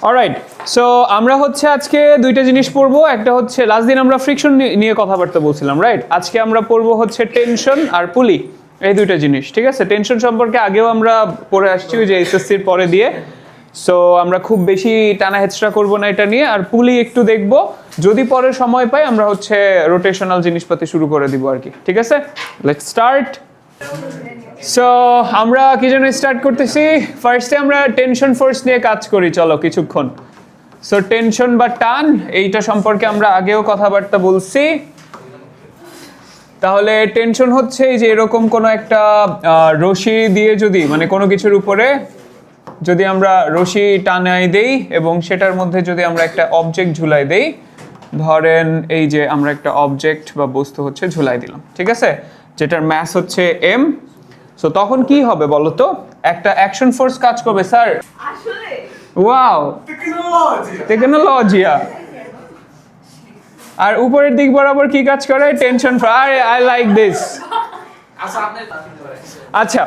Alright, so আমরা হচ্ছে আজকে দুইটা জিনিস পড়বো। একটা হচ্ছে লাস্ট দিন আমরা ফ্রিকশন নিয়ে কথাবার্তা বলছিলাম, রাইট? আজকে আমরা পড়বো হচ্ছে টেনশন আর পুলি, এই দুইটা জিনিস। ঠিক আছে, টেনশন সম্পর্কে আগেও আমরা পড়ে আসছি ওই যে এসএসসির পরে দিয়ে, সো আমরা খুব বেশি টানা হেচড়া করবো না এটা নিয়ে। আর পুলি একটু দেখবো, যদি পরে সময় পাই আমরা হচ্ছে রোটেশনাল জিনিসপাতি শুরু করে দিব আর কি। ঠিক আছে, লেটস স্টার্ট। সো আমরা কি জন্য স্টার্ট করতেছি? ফার্স্টে আমরা টেনশন ফোর্স নিয়ে কাজ করি, চলো কিছুক্ষণ। সো টেনশন বা টান, এইটা সম্পর্কে আমরা আগেও কথাবার্তা বলছি। তাহলে টেনশন হচ্ছে এই যে এরকম কোনো একটা রশি দিয়ে যদি মানে কোনো কিছুর উপরে যদি আমরা রশি টানাই দেই এবং সেটার মধ্যে যদি আমরা একটা অবজেক্ট ঝুলাই দেই, ধরেন এই যে আমরা একটা অবজেক্ট বা বস্তু হচ্ছে ঝুলাই দিলাম, ঠিক আছে, যেটার ম্যাস হচ্ছে এম। সো তখন কি হবে বলো তো? একটা অ্যাকশন ফোর্স কাজ করবে স্যার। আসলে ওয়াও, টেকনোলজিয়া। আর উপরের দিক বরাবর কি কাজ করে? টেনশন। I like this. আচ্ছা,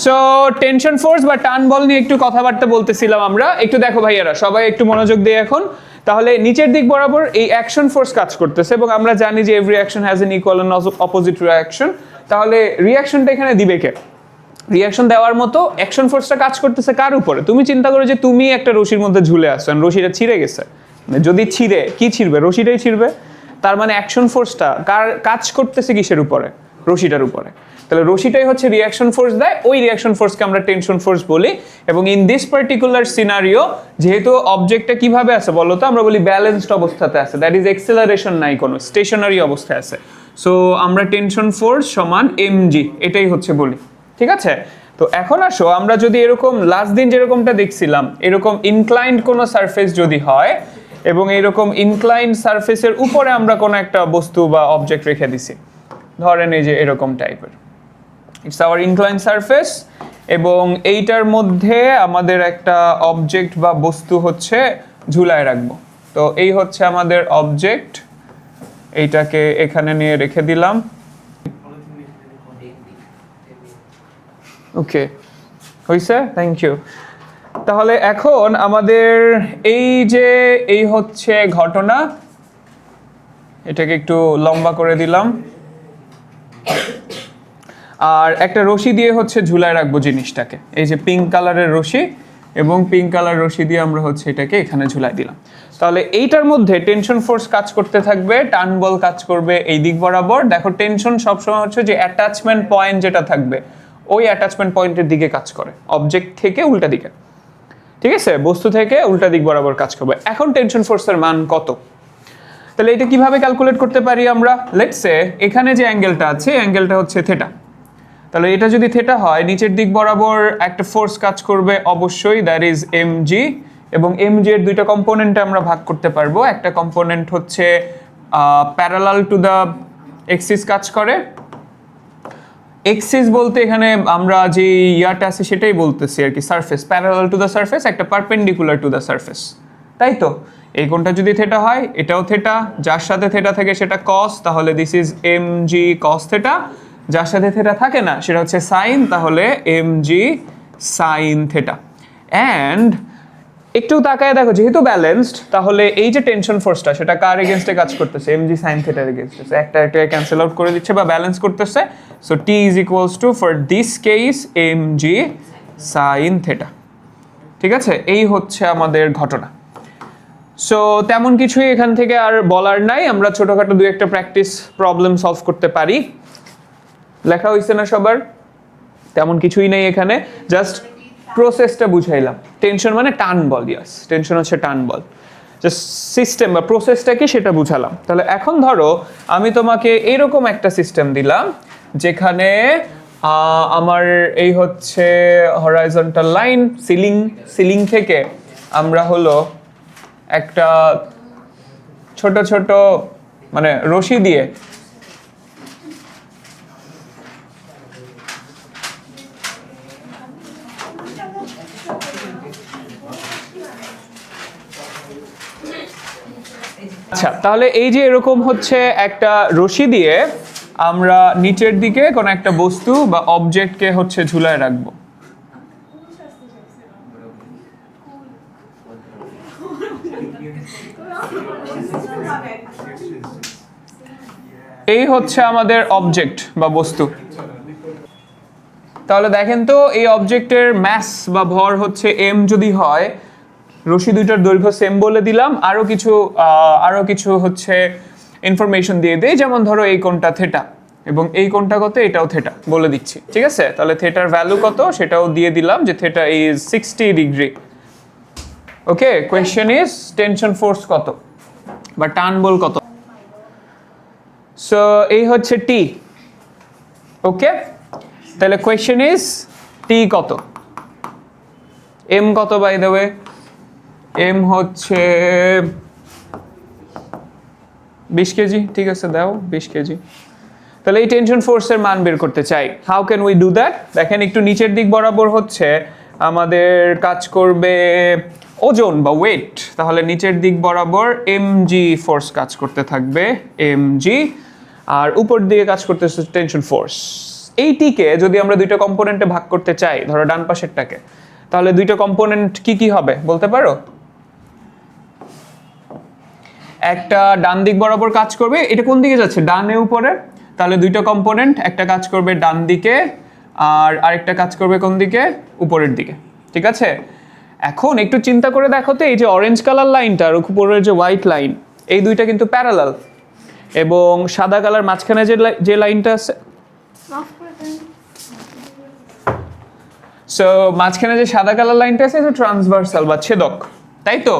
সো টেনশন ফোর্স বা টান বল নিয়ে একটু কথাবার্তা বলতেছিলাম আমরা। একটু দেখো ভাইয়ারা, সবাই একটু মনোযোগ দিয়ে এখন। তাহলে নিচের দিক বরাবর এই অ্যাকশন ফোর্স কাজ করতেছে এবং আমরা জানি যে every action has an equal and opposite reaction. তাহলে রিঅ্যাকশনটা এখানে দিবে কে? রিঅ্যাকশন দেওয়ার মতো অ্যাকশন ফোর্সটা কাজ করতেছে কার উপরে? তুমি চিন্তা করো যে তুমি একটা রশির মধ্যে ঝুলে আসছো, রশিটা ছিঁড়ে গেছে। যদি ছিঁড়ে, কি ছিঁড়বে? রশিটাই ছিঁড়বে। তার মানে অ্যাকশন ফোর্সটা কাজ করতেছে কিসের উপরে? রশিটার উপরে। তাহলে রশিটাই হচ্ছে রিঅ্যাকশন ফোর্স দেয়, ওই রিঅ্যাকশন ফোর্সকে আমরা টেনশন ফোর্স বলি। এবং ইন দিস পার্টিকুলার সিনারিও, যেহেতু অবজেক্টটা কিভাবে আছে বলো তো? আমরা বলি ব্যালেন্সড অবস্থাতে আছে, দ্যাট ইজ এক্সেলারেশন নাই, কোনো স্টেশনারি অবস্থায় আছে। সো আমরা টেনশন ফোর্স সমান এমজি, এটাই হচ্ছে বলি। ঠিক আছে, তো এখন আসো আমরা যদি এরকম লাস্ট দিন যেরকমটা দেখছিলাম, এরকম ইনক্লাইন্ড কোনো সারফেস যদি হয় এবং এরকম ইনক্লাইন্ড সারফেসের উপরে আমরা কোনো একটা বস্তু বা অবজেক্ট রেখে দিছি, ধরেন এই যে এরকম টাইপের, ইটস আওয়ার ইনক্লাইন্ড সারফেস, এবং এইটার মধ্যে আমাদের একটা অবজেক্ট বা বস্তু হচ্ছে ঝুলায় রাখবো। তো এই হচ্ছে আমাদের অবজেক্ট, এইটাকে এখানে নিয়ে রেখে দিলাম। ওকে, হইছে, থ্যাংক ইউ। তাহলে এখন আমাদের এই হচ্ছে ঘটনা, এটাকে একটু লম্বা করে দিলাম, আর একটা রশি দিয়ে হচ্ছে ঝুলায় রাখবো জিনিসটাকে, এই যে পিঙ্ক কালারের রশি, এবং পিঙ্ক কালার রশি দিয়ে আমরা হচ্ছে এটাকে এখানে ঝুলাই দিলাম। তাহলে এইটার মধ্যে টেনশন ফোর্স কাজ করতে থাকবে, টান বল কাজ করবে এই দিক বরাবর। দেখো টেনশন সবসময় হচ্ছে যে অ্যাটাচমেন্ট পয়েন্ট যেটা থাকবে ওই অ্যাটাচমেন্ট পয়েন্টের দিকে কাজ করে, অবজেক্ট থেকে উল্টা দিকে, ঠিক আছে, বস্তু থেকে উল্টা দিক বরাবর কাজ করবে। এখন টেনশন ফোর্সের মান কত? তাহলে এটা কিভাবে ক্যালকুলেট করতে পারি আমরা? লেটস সে এখানে যে অ্যাঙ্গেলটা আছে, অ্যাঙ্গেলটা হচ্ছে থেটা। তাহলে এটা যদি থেটা হয়, নিচের দিক বরাবর একটা ফোর্স কাজ করবে অবশ্যই, দ্যাট ইজ এমজি। এবং এমজি এর দুইটা কম্পোনেন্টে আমরা ভাগ করতে পারবো। একটা কম্পোনেন্ট হচ্ছে প্যারালাল টু দ্য এক্সিস কাজ করে। এক্সিস বলতে এখানে আমরা যে ইয়াটা আছে সেটাই বলতেছি আর কি, surface, parallel to the surface, একটা পারপেন্ডিকুলার টু দ্য সারফেস, তাই তো? এই কোণটা যদি থেটা হয়, এটাও থেটা, যার সাথে থেটা থাকে সেটা কস, তাহলে this is MG cos theta. যার সাথে থেটা থাকে না সেটা হচ্ছে সাইন, তাহলে এমজি সাইন থেটা। অ্যান্ড একটু তাকায় দেখো, যেহেতু ব্যালেন্সড, তাহলে এই যে টেনশন ফোর্সটা সেটা কার এগেনস্টে কাজ করতেছে? এমজি সাইন থেটার এগেনস্টে। একটা ক্যান্সেল আউট করে দিচ্ছে বা ব্যালেন্স করতেছে। So T is equals two, for this case, MG sine theta. ঠিক আছে, এই হচ্ছে আমাদের ঘটনা। সো তেমন কিছুই এখান থেকে আর বলার নাই, আমরা ছোটখাটো দুই একটা প্র্যাকটিস প্রবলেম সলভ করতে পারি। লেখা হয়েছে না সবার? তেমন কিছুই নেই এখানে, জাস্ট প্রসেসটা বুঝাইলাম। টেনশন মানে টান বল, ইয়াস, টেনশন হচ্ছে টান বল, জাস্ট সিস্টেম বা প্রসেসটা কি সেটা বুঝালাম। তাহলে এখন ধরো আমি তোমাকে এরকম একটা সিস্টেম দিলাম যেখানে আমার এই হচ্ছে হরাইজন্টাল লাইন, সিলিং থেকে আমরা হলো একটা ছোট ছোট মানে রশি দিয়ে আচ্ছা, তাহলে এই যে এরকম হচ্ছে একটা রশি দিয়ে আমরা নিচের দিকে কোনো একটা বস্তু বা অবজেক্টকে হচ্ছে ঝুলায় রাখবো। এই হচ্ছে আমাদের অবজেক্ট বা বস্তু। তাহলে দেখেন তো এই অবজেক্টের ম্যাস বা ভর হচ্ছে m যদি হয়, রশি দুইটার দৈর্ঘ্য সেম বলে দিলাম, আরো কিছু হচ্ছে ইনফরমেশন দিয়ে দেই, যেমন ধরো এই কোণটা থিটা এবং এই কোণটা কত, এটাও থিটা বলে দিচ্ছি, ঠিক আছে? তাহলে থিটার ভ্যালু কত সেটাও দিয়ে দিলাম, যে theta is 60 degree. Okay, question is tension force কত বা টান বল কত। সো এই হচ্ছে টি। ওকে, তাহলে কোয়েশ্চেন ইজ টি কত, এম কত বাই দ্য ওয়ে, এম হচ্ছে 20 কেজি, ঠিক আছে দাও 20 কেজি। তাহলে এই টেনশন ফোর্সের মান বের করতে চাই, how can we do that? দেখেন একটু নিচের দিক বরাবর হচ্ছে আমাদের কাজ করবে ওজন বা ওয়েট, তাহলে নিচের দিক বরাবর mg ফোর্স কাজ করতে থাকবে, mg, আর উপর দিকে কাজ করতেছে টেনশন ফোর্স। এইটিকে যদি আমরা দুইটা কম্পোনেন্টে ভাগ করতে চাই, ধরো ডান পাশেরটাকে, তাহলে দুইটা কম্পোনেন্ট কি কি হবে বলতে পারো? একটা ডান দিক বরাবর কাজ করবে, এটা কোন দিকে যাচ্ছে, ডানে উপরে, তাহলে দুইটা কম্পোনেন্ট, একটা কাজ করবে ডান দিকে আর আরেকটা কাজ করবে কোন দিকে, উপরের দিকে, ঠিক আছে? এখন একটু চিন্তা করে দেখো তো, এই যে অরেঞ্জ কালার লাইনটা আর উপরের যে হোয়াইট লাইন, এই দুইটা কিন্তু প্যারালাল, এবং সাদা কালার মাঝখানে যে লাইনটা আছে, সো মাঝখানে যে সাদা কালার লাইনটা আছে এটা ট্রান্সভার্সাল বা ছেদক, তাই তো?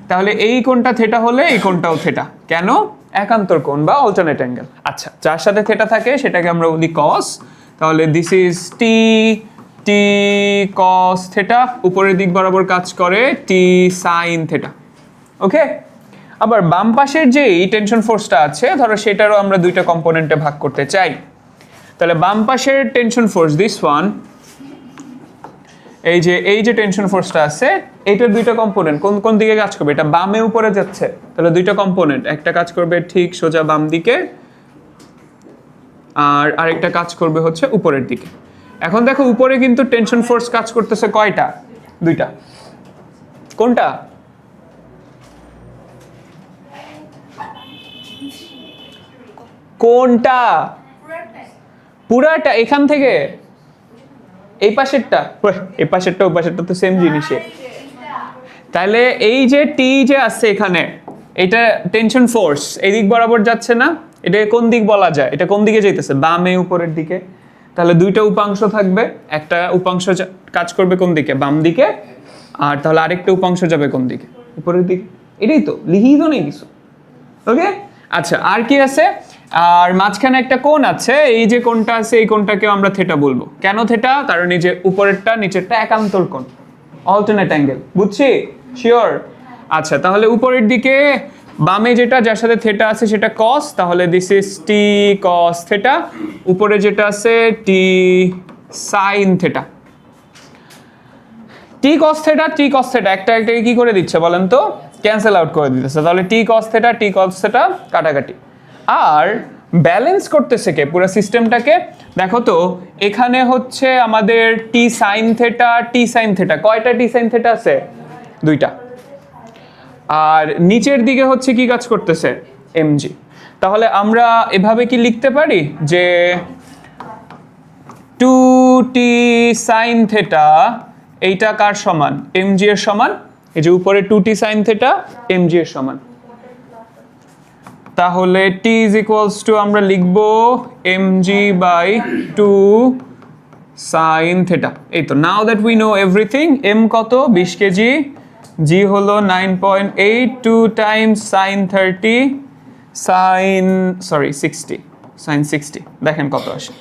তাহলে এই কোণটা থিটা হলে এই কোণটাও থিটা, কেন? একান্তর কোণ বা অল্টারনেট অ্যাঙ্গেল। আচ্ছা, যার সাথে থিটা থাকে সেটাকে আমরা বলি কস, তাহলে this is T, T cos theta, উপরের দিক বরাবর কাজ করে টি সাইন থিটা। ওকে, আবার বাম পাশের যে টেনশন ফোর্সটা আছে, ধরো সেটারও আমরা দুইটা কম্পোনেন্টে ভাগ করতে চাই, তাহলে বাম পাশের টেনশন ফোর্স দিস ওয়ান, এই যে টেনশন ফোর্সটা আছে, এটার দুইটা কম্পোনেন্ট কোন কোন দিকে কাজ করবে, এটা বামে উপরে যাচ্ছে, তাহলে দুইটা কম্পোনেন্ট, একটা কাজ করবে ঠিক সোজা বাম দিকে আর আরেকটা কাজ করবে হচ্ছে উপরের দিকে। এখন দেখো উপরে কিন্তু টেনশন ফোর্স কাজ করতেছে কয়টা, দুইটা, কোনটা? কোনটা? পুরাটা, এখান থেকে এই পাশেরটা, এই পাশেরটা ওই পাশেরটা তো সেম জিনিসে। তাহলে এই যে টি যে আছে এখানে, এটা টেনশন ফোর্স এই দিক বরাবর যাচ্ছে না, এটা কোন দিক বলা যায়, এটা কোন দিকে যাইতেছে, বামে উপরের দিকে, তাহলে দুইটা উপাংশ থাকবে, একটা উপাংশ কাজ করবে কোন দিকে, বাম দিকে, আর তাহলে আরেকটা উপাংশ যাবে কোন দিকে, উপরের দিকে। এটাই তো, লিখি তো নেই কিছু। ওকে, আচ্ছা আর কি আছে, আর মাঝখানে একটা কোণ আছে, এই যে কোণটা আছে এই কোণটাকেও আমরা থিটা বলবো। কেন থিটা? কারণ এই যে উপরেরটা নিচেরটা একান্তর কোণ, অল্টারনেট অ্যাঙ্গেল, বুঝছি? শিওর? আচ্ছা, তাহলে উপরের দিকে বামে যেটা যার সাথে থিটা আছে সেটা কস, তাহলে this is T cos theta, উপরে যেটা আছে টি সাইন থিটা। টি কস থিটা একটা একটাকে কি করে দিচ্ছে বলেন তো, ক্যান্সেল আউট করে দিতেছে, তাহলে টি কস থিটা কাটাকাটি। আর ব্যালেন্স করতেছে কে পুরো সিস্টেমটাকে, দেখো তো এখানে হচ্ছে আমাদের টি সাইন থিটা, কয়টা টি সাইন থিটা আছে, দুইটা, আর নিচের দিকে হচ্ছে কি কাজ করতেছে, এমজি। তাহলে আমরা এভাবে কি লিখতে পারি যে 2t sin থিটা এইটা কার সমান, mg এর সমান, এই যে উপরে 2t sin থিটা mg এর সমান, তাহলে t is equals to আমরা লিখব mg by 2 sin থিটা। এই তো, now that we know everything, m কত 20 কেজি, g হলো 9.82 টাইমস sin 30 sin 60, দেখেন কত আসে,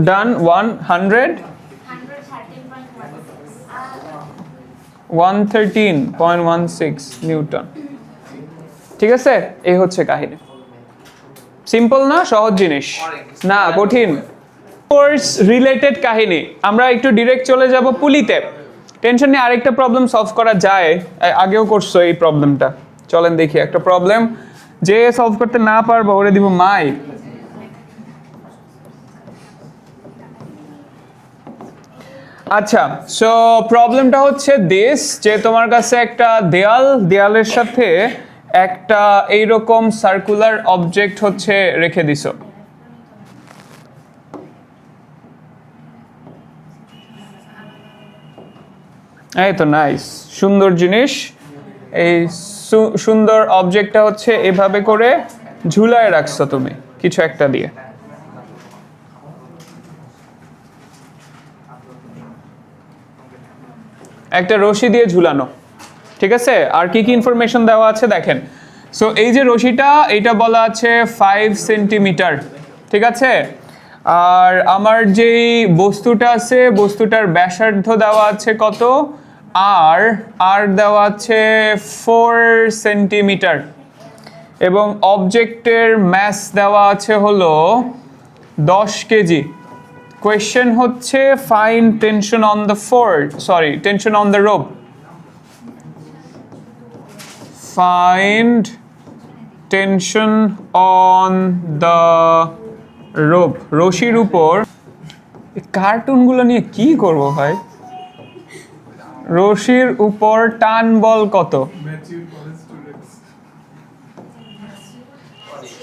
ডান 113.16 নিউটন। ঠিক আছে, এই হচ্ছে কাহিনী। সিম্পল না, সহজ জিনিস না, কঠিন। ফোর্স রিলেটেড কাহিনী, আমরা একটু ডিরেক্ট চলে যাব পুলিতে। টেনশন নিয়ে আরেকটা প্রবলেম সলভ করা যায়, আগেও করছো এই প্রবলেমটা, চলেন দেখি একটা প্রবলেম, যে সলভ করতে না পারবো ওরে দিব মাই। আচ্ছা, সো প্রবলেমটা হচ্ছে দিস, যে তোমার কাছে একটা দেয়ালের সাথে একটা এইরকম সার্কুলার অবজেক্ট হচ্ছে রেখে দিছো, এই তো নাইস, সুন্দর জিনিস। এই সুন্দর অবজেক্টটা হচ্ছে এভাবে করে ঝুলায় রাখছো তুমি কিছু একটা দিয়ে। একটা রশি দিয়ে ঝুলানো, ঠিক আছে। আর কি কি ইনফরমেশন দেওয়া আছে দেখেন। সো এই যে রশিটা, এটা বলা আছে 5 সেন্টিমিটার, ঠিক আছে। আর আমার যেই বস্তুটা আছে, বস্তুটার ব্যাসার্ধ দেওয়া আছে কত, আর আর দেওয়া আছে 4 সেন্টিমিটার, এবং অবজেক্টের ম্যাস দেওয়া আছে হলো 10 কেজি। কোয়েশ্চেন হচ্ছে find tension on the tension on the rope. Find tension on the rope. রশির উপর কার্টুনগুলো নিয়ে কি করব ভাই? রশির উপর টান বল কত?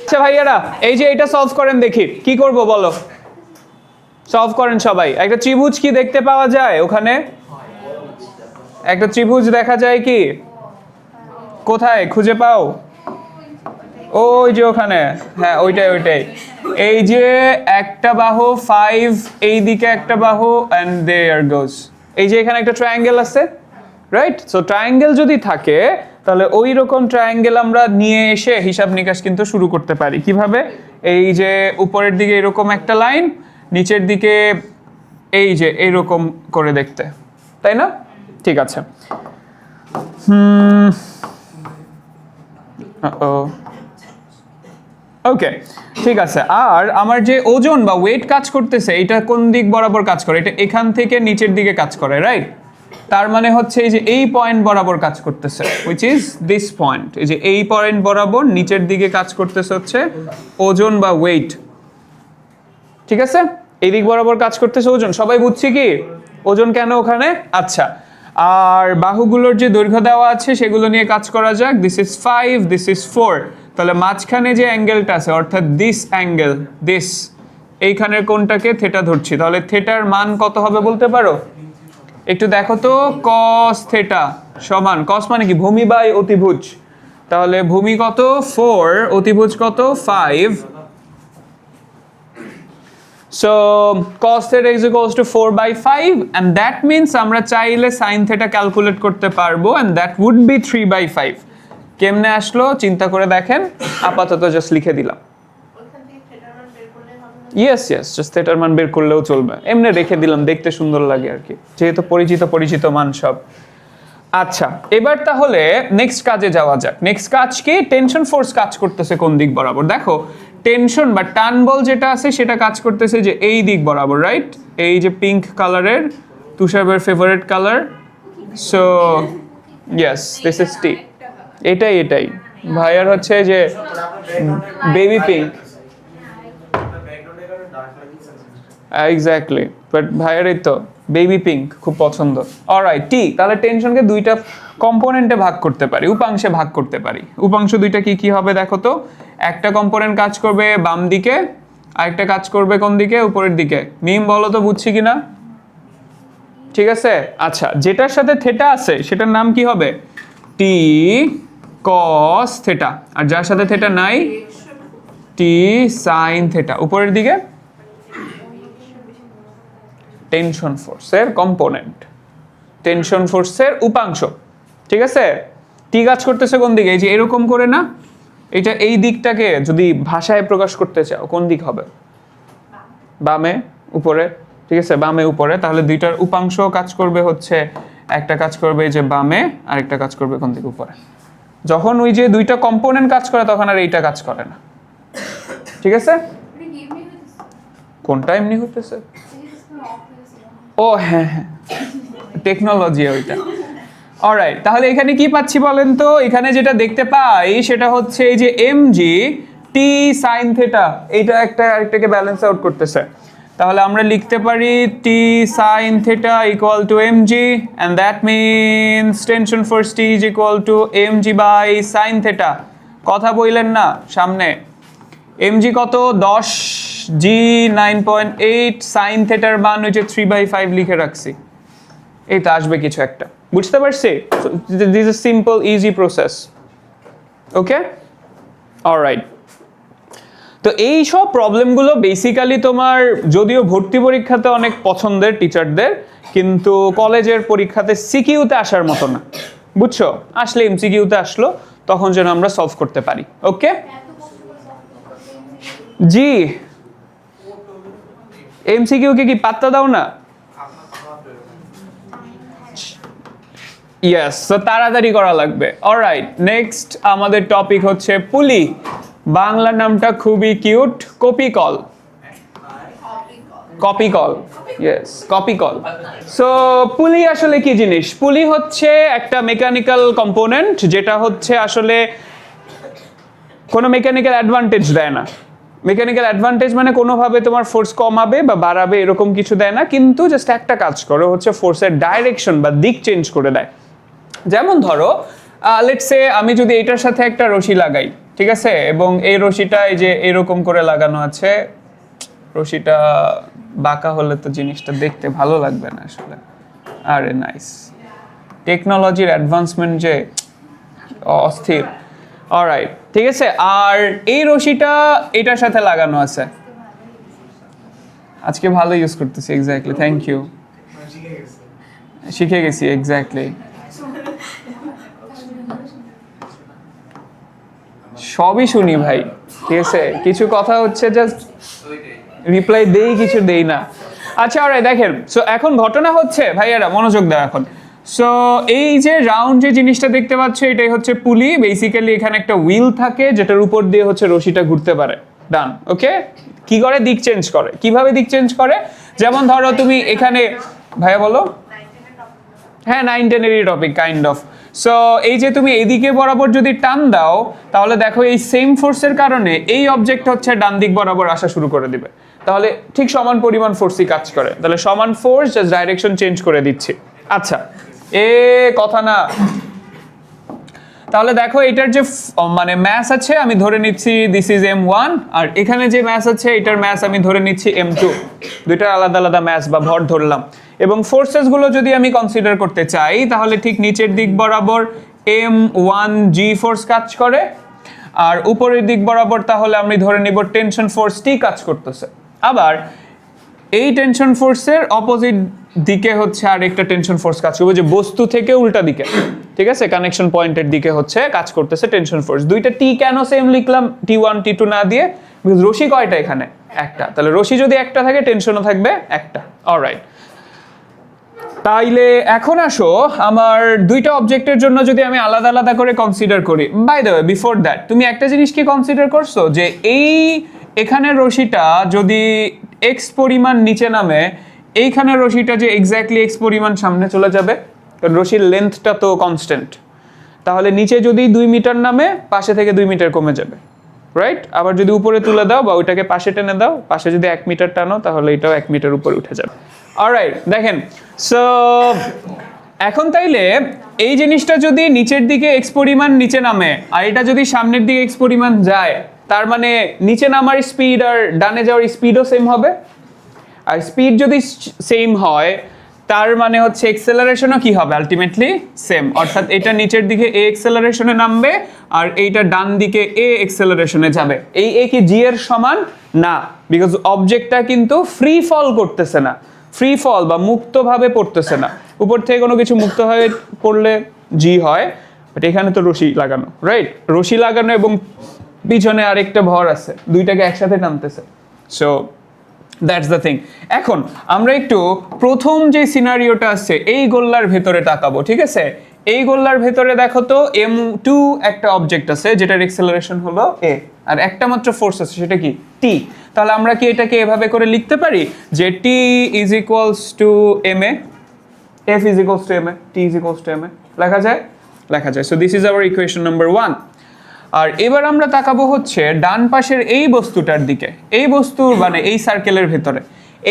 আচ্ছা ভাইয়ারা, এই যে এটা সলভ করেন দেখি, কি করব বলো? সলভ করেন সবাই। একটা ত্রিভুজ কি দেখতে পাওয়া যায় ওখানে? একটা ত্রিভুজ দেখা যায় কি? কোথায় খুঁজে পাও? ওই যে ওখানে, হ্যাঁ ওইটাই। এই যে একটা বাহু 5, এই দিকে একটা বাহু, এন্ড দেয়ার গোজ। এই যে এখানে একটা ট্রায়াঙ্গেল আছে, রাইট? সো ট্রায়াঙ্গেল যদি থাকে তাহলে ওই রকম ট্রায়াঙ্গেল আমরা নিয়ে এসে হিসাব নিকাশ কিন্তু শুরু করতে পারি। কিভাবে? এই যে উপরের দিকে এরকম একটা লাইন, নিচের দিকে এই যে এইরকম করে দেখতে, তাই না? ঠিক আছে। ওকে, ঠিক আছে। আর আমার যে ওজন বা ওয়েট কাজ করতেছে, এটা কোন দিক বরাবর কাজ করে? এটা এখান থেকে নিচের দিকে কাজ করে, রাইট? তার মানে হচ্ছে এই যে এই পয়েন্ট বরাবর কাজ করতেছে, হুইচ ইজ দিস পয়েন্ট। এই যে এই পয়েন্ট বরাবর নিচের দিকে কাজ করতেছে হচ্ছে ওজন বা ওয়েট, ঠিক আছে। এই দিক বরাবর কাজ করতেছে ওজন, সবাই বুঝছি কি ওজন কেন ওখানে? আচ্ছা, আর বাহুগুলোর যে দৈর্ঘ্য দেওয়া আছে সেগুলো নিয়ে কাজ করা যাক। This is 5, this is 4। তাহলে মাঝখানে যে অ্যাঙ্গেলটা আছে, অর্থাৎ দিস অ্যাঙ্গেল, দিস, এইখানের কোনটাকে থিটা ধরছি, তাহলে থিটার মান কত হবে বলতে পারো? একটু দেখো তো, cos থিটা সমান, cos মানে কি? ভূমি বাই অতিভুজ। তাহলে ভূমি কত? 4, অতিভুজ কত? 5। So cos theta is equals to 4/5, and that means আমরা চাইলে sin theta ক্যালকুলেট করতে পারবো, and that would be 3/5. কেমনে আসলো চিন্তা করে দেখেন, আপাতত জাস্ট লিখে দিলাম। ইয়েস, জাস্ট থিটার মান বের করলেও চলবে, এমনি রেখে দিলাম, দেখতে সুন্দর লাগে আর কি, যেহেতু পরিচিত মান সব। আচ্ছা, এবার তাহলে নেক্সট কাজে যাওয়া যাক। নেক্সট কাজ কি? টেনশন ফোর্স কাজ করতেছে কোন দিক বরাবর? দেখো, টেনশন বা টান বল যেটা আছে সেটা কাজ করতেছে যে এই দিক বরাবর, রাইট? এই যে পিঙ্ক কালারের, তুষারের favourite colour. So yes, this is T. এটাই ভাইয়ার হচ্ছে যে বেবি পিঙ্ক, এক্স্যাক্টলি, বাট ভাইয়ার এই তো বেবি পিঙ্ক খুব পছন্দ। অলরাইট, টি। তাহলে টেনশনকে দুইটা কম্পোনেন্টে ভাগ করতে পারি, উপাংশে ভাগ করতে পারি। উপাংশ দুইটা কি কি হবে দেখো তো। একটা কম্পোনেন্ট কাজ করবে বাম দিকে, আরেকটা কাজ করবে কোন দিকে? উপরের দিকে। মিম বলো তো বুঝছি কিনা? ঠিক আছে। আচ্ছা, যেটার সাথে থিটা আছে সেটার নাম কি হবে? টি cos থিটা। আর যার সাথে থিটা নাই, টি sin থিটা। উপরের দিকে টেনশন ফোর্সের কম্পোনেন্ট, টেনশন ফোর্সের উপাংশ, ঠিক আছে। টি কাজ করতেছে কোন দিকে? এই যে এরকম করে না, এটা এই দিকটাকে যদি ভাষায় প্রকাশ করতে চাও কোন দিক হবে? বামে, উপরে, ঠিক আছে, বামে উপরে। তাহলে দুইটার উপাংশ কাজ করবে হচ্ছে, একটা কাজ করবে এই যে বামে, আর একটা কাজ করবে কোন দিকে? উপরে। যখন ওই যে দুইটা কম্পোনেন্ট কাজ করে তখন আর এইটা কাজ করে না, ঠিক আছে। কোনটা এমনি হইতেছে? ও হ্যাঁ, টেকনোলজি ওইটা। অলরাইট, তাহলে এখানে কি পাচ্ছি বলেন তো? এখানে যেটা দেখতে পাই সেটা হচ্ছে এই যে mg t sin থিটা, এইটা একটা আরেকটাকে ব্যালেন্স আউট করতেছে। তাহলে আমরা লিখতে পারি T sine theta equal to mg and that means tension force T is equal to mg by sin theta। কথা বললেন না সামনে, mg কত 10 g 9.8 sin থিটার মান হচ্ছে 3/5 লিখে রাখছি, এই তো আসবে কিছু একটা, বুঝতে পারছি? This is simple easy process. Okay, alright. তো এই সব প্রবলেমগুলো বেসিক্যালি তোমার যদিও ভর্তি পরীক্ষাতে অনেক পছন্দের টিচারদের, কিন্তু কলেজের পরীক্ষাতে সিকিউতে আসার মতো না, বুঝছো? আসলে এমসিকিউতে আসলো, তখন যেন আমরা সলভ করতে পারি। ওকে জি, এমসিকিউ কে কি পাত্তা দাও না? ইয়েস, তো তাড়াতাড়ি করা লাগবে। অলরাইট, নেক্সট আমাদের টপিক হচ্ছে পুলি। বাংলা নামটা খুবই কিউট, কপিকল। কপিকল, ইয়েস, কপিকল। সো পুলি আসলে কি জিনিস? পুলি হচ্ছে একটা মেকানিক্যাল কম্পোনেন্ট যেটা হচ্ছে আসলে কোনো মেকানিক্যাল অ্যাডভান্টেজ দেয় না। মেকানিক্যাল অ্যাডভান্টেজ মানে কোনোভাবে তোমার ফোর্স কমাবে বা বাড়াবে এরকম কিছু দেয় না, কিন্তু জাস্ট একটা কাজ করে, হচ্ছে ফোর্সের ডাইরেকশন বা দিক চেঞ্জ করে দেয়। যেমন ধরো লেটস সে আমি যদি এটার সাথে একটা রশি লাগাই, ঠিক আছে, এবং এই রশিটা এই যে এরকম করে লাগানো আছে, রশিটা বাঁকা হলে তো জিনিসটা দেখতে ভালো লাগবে না আসলে। আরে নাইস, টেকনোলজির অ্যাডভান্সমেন্ট যে অস্থির। অলরাইট, ঠিক আছে, আর এই রশিটা এটার সাথে লাগানো আছে। আজকে ভালো ইউজ করতেছি, এক্স্যাক্টলি, থ্যাংক ইউ, শিখে গেছি, এক্স্যাক্টলি। সবই শুনি ভাই, ঠিক আছে, কিছু কথা হচ্ছে জাস্ট রিপ্লাই দেই, কিছু দেই না। আচ্ছা, অলরাইট, দেখেন, সো এখন ঘটনা হচ্ছে, ভাইয়ারা মনোযোগ দাও এখন। সো এই যে রাউন্ড যে জিনিসটা দেখতে পাচ্ছ, এটাই হচ্ছে পুলি। বেসিক্যালি এখানে একটা হুইল থাকে যেটার উপর দিয়ে হচ্ছে রশিটা ঘুরতে পারে। ডান, ওকে। কি করে? দিক চেঞ্জ করে। কিভাবে দিক চেঞ্জ করে? যেমন ধরো তুমি এখানে, ভাইয়া বলো। হ্যাঁ, 9-10-এরই টপিক কাইন্ড অফ। সো এই যে তুমি এইদিকে বরাবর যদি টান দাও, তাহলে দেখো এই সেম ফোর্সের কারণে এই অবজেক্ট হচ্ছে ডান দিক বরাবর আসা শুরু করে দিবে। তাহলে ঠিক সমান পরিমাণ ফোর্সই কাজ করে। তাহলে সমান ফোর্স, জাস্ট ডাইরেকশন চেঞ্জ করে দিচ্ছি। আচ্ছা, কথা না। তাহলে দেখো এটার যে মানে ম্যাস আছে, আমি ধরে নিচ্ছি দিস ইজ m1, আর এখানে যে ম্যাস আছে এটার ম্যাস আমি ধরে নিচ্ছি m2। দুইটার আলাদা আলাদা ম্যাস বা ভর ধরলাম। এবং ফোর্সেস গুলো যদি আমি কনসিডার করতে চাই, তাহলে ঠিক নিচের দিক বরাবর m1g ফোর্স কাজ করে, আর উপরের দিক বরাবর তাহলে আমি ধরে নিব টেনশন ফোর্স T কাজ করতেছে। আবার এই টেনশন ফোর্সের অপোজিট দিকে হচ্ছে আর একটা টেনশন ফোর্স কাজ করবে, যে বস্তু থেকে উল্টা দিকে, ঠিক আছে, কানেকশন পয়েন্টের দিকে হচ্ছে কাজ করতেছে টেনশন ফোর্স। দুইটা টি কেন সেম লিখলাম, T1 T2 না দিয়ে? বিকজ রশি কয়টা এখানে? একটা। তাহলে রশি যদি একটা থাকে, টেনশনও থাকবে একটা। অলরাইট, তাইলে এখন আসো আমার দুইটা অবজেক্টের জন্য যদি আমি আলাদা আলাদা করে কনসিডার করি। By the way, before that তুমি একটা জিনিস কি কনসিডার করছো, যে এই এখানের রশিটা যদি এক্স পরিমাণ নিচে নামে, এইখানের রশিটা যে এক্স্যাক্টলি এক্স পরিমাণ সামনে চলে যাবে, কারণ রশির লেন্থটা তো কনস্ট্যান্ট। তাহলে নিচে যদি 2 মিটার নামে, পাশে থেকে 2 মিটার কমে যাবে, রাইট? আবার যদি উপরে তুলে দাও বা ওইটাকে পাশে টেনে দাও, পাশে যদি 1 মিটার টানো, তাহলে এটাও 1 মিটার উপরে উঠে যাবে। অলরাইট, দেখেন, সো এখন তাইলে এই জিনিসটা যদি নিচের দিকে এক্স পরিমাণ নিচে নামে, আর এটা যদি সামনের দিকে এক্স পরিমাণ যায়, তার মানে নিচে নামার স্পিড আর ডানে যাওয়ার স্পিডও সেম হবে। আর স্পিড যদি সেম হয়, তার মানে হচ্ছে এক্সেলারেশনও কি হবে? Ultimately same. অর্থাৎ এটা নিচের দিকে এ এক্সেলারেশনে নামবে, আর এইটা ডান দিকে এ এক্সেলারেশনে যাবে। এই এ কি জি এর সমান না, বিকজ অবজেক্টটা কিন্তু ফ্রি ফল করতেছে না, ফ্রি ফল বা মুক্তভাবে পড়তেছে না। উপর থেকে কোনো কিছু মুক্তভাবে পড়লে জি হয়, বাট এখানে তো রশি লাগানো, রাইট? রশি লাগানো এবং পিছনে আরেকটা ভর আছে, দুইটাকে একসাথে টানতেছে। So that's the thing. এখন আমরা একটু প্রথম যে সিনারিওটা আছে এই গোল্লার ভেতরে তাকাবো, ঠিক আছে? এই গোল্লার ভেতরে দেখো তো m2 একটা অবজেক্ট আছে যেটার এক্সেলারেশন হলো a, আর একটা মাত্র ফোর্স আছে, সেটা কি? t। তাহলে আমরা কি এটাকে এভাবে করে লিখতে পারি যে t is equals to ma, f is equals to ma, t is equals to ma? লেখা যায়? লেখা যায়। So this is our equation number 1। আর এবার আমরা তাকাবো হচ্ছে ডান পাশের এই বস্তুটার দিকে, এই বস্তুর মানে এই সার্কেলের ভেতরে।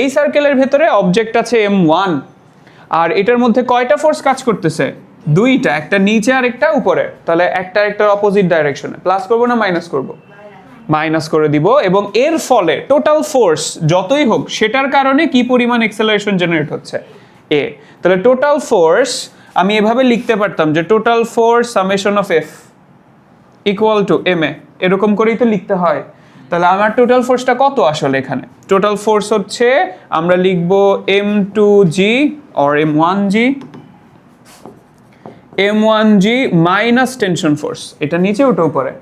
এই সার্কেলের ভেতরে অবজেক্ট আছে m1, আর এটার মধ্যে কয়টা ফোর্স কাজ করতেছে? দুইটা, একটা নিচে আর একটা উপরে। তাহলে একটা অপোজিট ডাইরেকশনে। প্লাস করব না মাইনাস করব? মাইনাস করে দিব। এবং এর ফলে টোটাল ফোর্স যতই হোক সেটার কারণে কি পরিমাণ অ্যাক্সেলারেশন জেনারেট হচ্ছে? a। তাহলে টোটাল ফোর্স আমি এভাবে লিখতে পারতাম যে total force summation of f equal to ma, এরকম করেই তো লিখতে হয়। তাহলে আমার টোটাল ফোর্সটা কত আসলে এখানে? টোটাল ফোর্স হচ্ছে আমরা লিখব m2g or m1g minus tension force. এটা নিচে ওটা উপরে।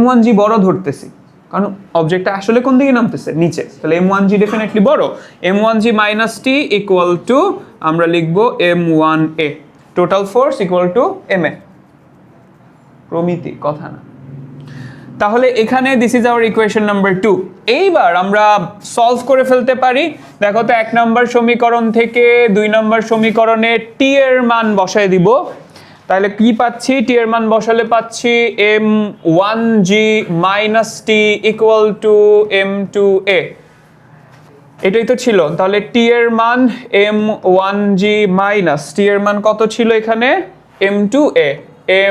m1g বড় ধরতেছি কারণ অবজেক্টটা আসলে কোন দিকে নামতেছে? নিচে। তাহলে m1g ডেফিনেটলি বড়। m1g minus t equal to আমরা লিখব m1a। Total force equal to ma। প্রমিতি, কথা না। তাহলে এখানে this is our equation number 2। এইবার আমরা সলভ করে ফেলতে পারি। দেখো তো 1 নম্বর সমীকরণ থেকে 2 নম্বর সমীকরণে টি এর মান বসায় দিব। তাহলে কি পাচ্ছি? টি এর মান বসালে পাচ্ছি m1g minus T equal to m2a। এটাই তো ছিল। তাহলে টি এর মান m1g মাইনাস টি এর মান কত ছিল এখানে? m2a।